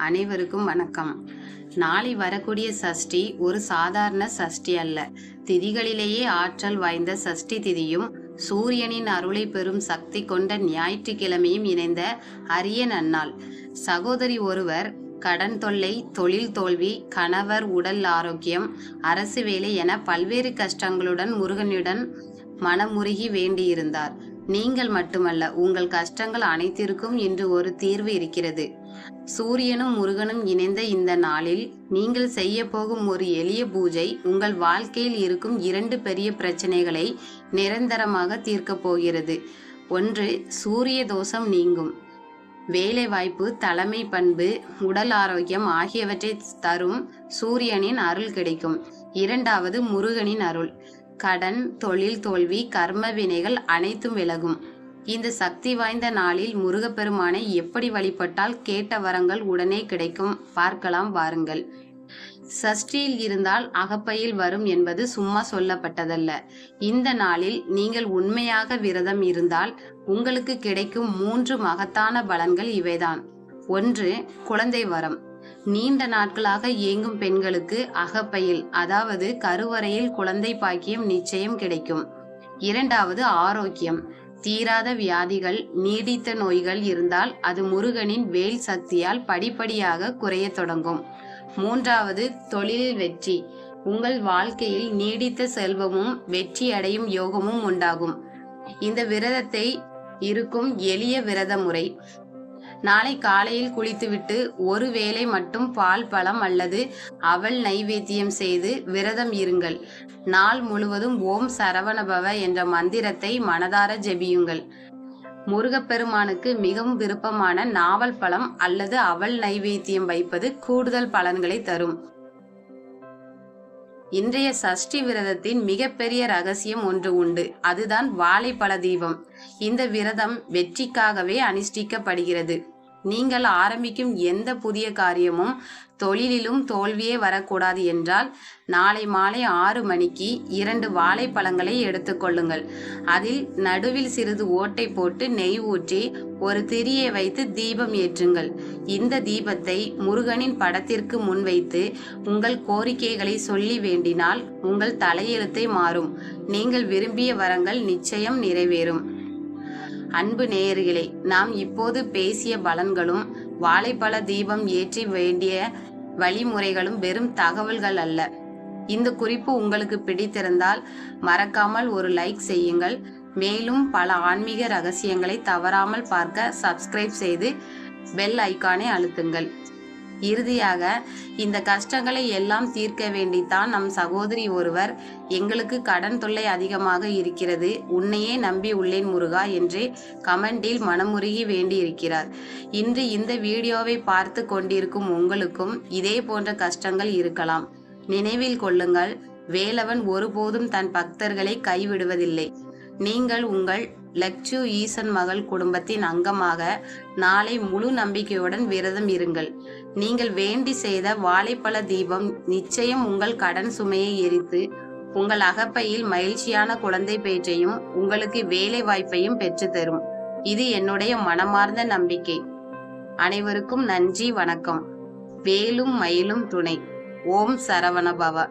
அனைவருக்கும் வணக்கம். நாளை வரக்கூடிய சஷ்டி ஒரு சாதாரண சஷ்டி அல்ல. திதிகளிலேயே ஆற்றல் வாய்ந்த சஷ்டி திதியும் சூரியனின் அருளை பெறும் சக்தி கொண்ட ஞாயிற்றுக்கிழமையும் இணைந்த அரிய நன்னாள். சகோதரி ஒருவர் கடன் தொல்லை, தொழில் தோல்வி, கணவர் உடல் ஆரோக்கியம், அரசு வேலை என பல்வேறு கஷ்டங்களுடன் முருகனிடம் மனமுருகி வேண்டியிருந்தார். நீங்கள் மட்டுமல்ல, உங்கள் கஷ்டங்கள் அனைத்திற்கும் இன்று ஒரு தீர்வு இருக்கிறது. சூரியனும் முருகனும் இணைந்த இந்த நாளில் நீங்கள் செய்ய போகும் ஒரு எளிய பூஜை உங்கள் வாழ்க்கையில் இருக்கும் 2 பெரிய பிரச்சனைகளை நிரந்தரமாக தீர்க்கப் போகிறது. 1. சூரிய தோஷம் நீங்கும். வேலை வாய்ப்பு, தலைமை பண்பு, உடல் ஆரோக்கியம் ஆகியவற்றை தரும் சூரியனின் அருள் கிடைக்கும். 2. முருகனின் அருள். கடன், தொழில் தோல்வி, கர்ம வினைகள் அனைத்தும் விலகும். இந்த சக்தி வாய்ந்த நாளில் முருகப்பெருமானை எப்படி வழிபட்டால் கேட்ட வரங்கள் உடனே கிடைக்கும் பார்க்கலாம் வாருங்கள். சஷ்டியில் இருந்தால் அகப்பையில் வரும் என்பது சும்மா சொல்லப்பட்டதல்ல. இந்த நாளில் நீங்கள் உண்மையாக விரதம் இருந்தால் உங்களுக்கு கிடைக்கும் 3 மகத்தான பலன்கள் இவைதான். 1. குழந்தை வரம். நீண்ட நாட்களாக இயங்கும் பெண்களுக்கு அகப்பையில் அதாவது கருவறையில் குழந்தை பாக்கியம் நிச்சயம் கிடைக்கும். 2. ஆரோக்கியம். தீராத வியாதிகள், நீடித்த நோய்கள் இருந்தால் அது முருகனின் வேல் சக்தியால் படிப்படியாக குறைய தொடங்கும். 3. தொழிலில் வெற்றி. உங்கள் வாழ்க்கையில் நீடித்த செல்வமும் வெற்றி அடையும் யோகமும் உண்டாகும். இந்த விரதத்தை இருக்கும் எளிய விரத முறை. நாளை காலையில் குளித்துவிட்டு ஒரு வேளை மட்டும் பால், பழம் அல்லது அவல் நைவேத்தியம் செய்து விரதம் இருங்கள். நாள் முழுவதும் ஓம் சரவணபவ என்ற மந்திரத்தை மனதார ஜெபியுங்கள். முருகப்பெருமானுக்கு மிகவும் விருப்பமான நாவல் பழம் அல்லது அவல் நைவேத்தியம் வைப்பது கூடுதல் பலன்களை தரும். இன்றைய சஷ்டி விரதத்தின் மிகப்பெரிய ரகசியம் ஒன்று உண்டு. அதுதான் வாழைப்பழ தீபம். இந்த விரதம் வெற்றிக்காகவே அனுஷ்டிக்கப்படுகிறது. நீங்கள் ஆரம்பிக்கும் எந்த புதிய காரியமும் தொழிலிலும் தோல்வியே வரக்கூடாது என்றால் நாளை மாலை 6 மணிக்கு 2 வாழைப்பழங்களை எடுத்துக்கொள்ளுங்கள். அதில் நடுவில் சிறிது ஓட்டை போட்டு நெய் ஊற்றி ஒரு திரியை வைத்து தீபம் ஏற்றுங்கள். இந்த தீபத்தை முருகனின் படத்திற்கு முன் வைத்து உங்கள் கோரிக்கைகளை சொல்லி வேண்டினால் உங்கள் தலையெழுத்தை மாறும். நீங்கள் விரும்பிய வரங்கள் நிச்சயம் நிறைவேறும். அன்பு நேயர்களே, நாம் இப்போது பேசிய பலன்களும் வாழைப்பழ தீபம் ஏற்றி வேண்டிய வழிமுறைகளும் வெறும் தகவல்கள் அல்ல. இந்த குறிப்பு உங்களுக்கு பிடித்திருந்தால் மறக்காமல் ஒரு லைக் செய்யுங்கள். மேலும் பல ஆன்மீக ரகசியங்களை தவறாமல் பார்க்க சப்ஸ்கிரைப் செய்து பெல் ஐக்கானை அழுத்துங்கள். இறுதியாக, இந்த கஷ்டங்களை எல்லாம் தீர்க்க வேண்டித்தான் நம் சகோதரி ஒருவர் எங்களுக்கு கடன் தொல்லை அதிகமாக இருக்கிறது, உன்னையே நம்பி உள்ளேன் முருகா என்று கமெண்டில் மனமுருகி வேண்டியிருக்கிறார். இன்று இந்த வீடியோவை பார்த்து கொண்டிருக்கும் உங்களுக்கும் இதே போன்ற கஷ்டங்கள் இருக்கலாம். நினைவில் கொள்ளுங்கள், வேலவன் ஒருபோதும் தன் பக்தர்களை கைவிடுவதில்லை. நீங்கள் உங்கள் லட்சு ஈசன் மகள் குடும்பத்தின் அங்கமாக நாளை முழு நம்பிக்கையுடன் விரதம் இருங்கள். நீங்கள் வேண்டி செய்த வாழைப்பழ தீபம் நிச்சயம் உங்கள் கடன் சுமையை எரித்து உங்கள் அகப்பையில் மகிழ்ச்சியான குழந்தை பேற்றையும் உங்களுக்கு வேலை வாய்ப்பையும் பெற்றுத்தரும். இது என்னுடைய மனமார்ந்த நம்பிக்கை. அனைவருக்கும் நன்றி, வணக்கம். வேலும் மயிலும் துணை. ஓம் சரவண பவ.